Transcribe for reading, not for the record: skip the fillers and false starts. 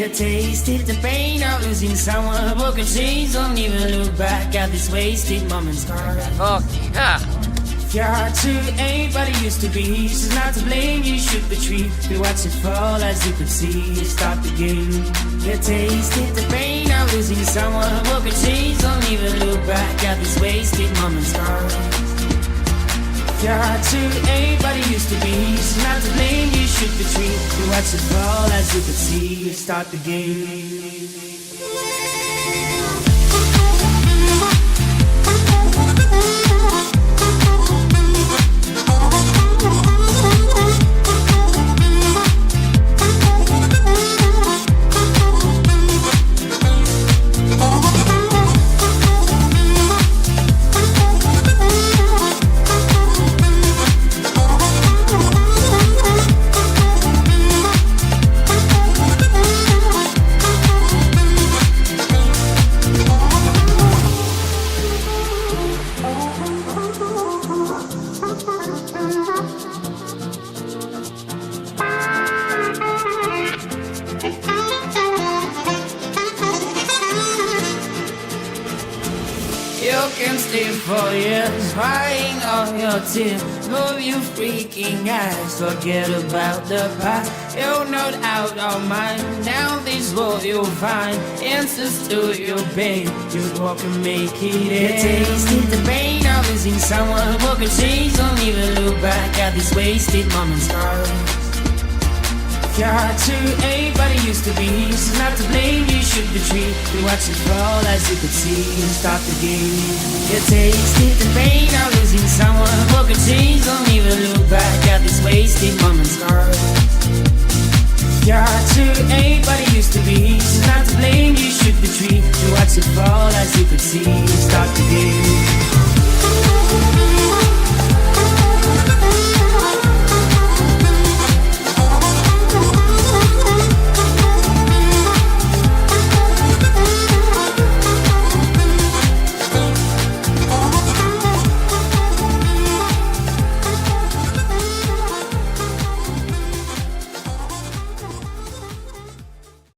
You tasted the pain of losing someone. Broken chains, don't even look back at this wasted moments gone. Fuck yeah. Your heart to anybody used to be. She's not to blame, you should retreat. We watch it fall as you could see. Stop the game. You tasted the pain of losing someone. Broken chains, don't even look back at this wasted moments gone. Your heart to anybody used to be. She's not to blame, you should retreat. We watch it fall as you could see. Start the game. You can stay for years, crying all your tears. Move your freaking eyes, forget about the past. You're not out of mind, down this road you'll find answers to your pain. You walk and make it end. You tasted the pain of losing someone. Broken chains, don't even look back at these wasted moments gone. Your heart to anybody used to be. She's not to blame, you should retreat. We watch it fall as you could see. Stop the game. You tasted the pain of losing someone. Broken chains, don't even look back at these wasted moments gone. Your heart to anybody used to be. She's not to blame, you should retreat. We watch it fall as you could see.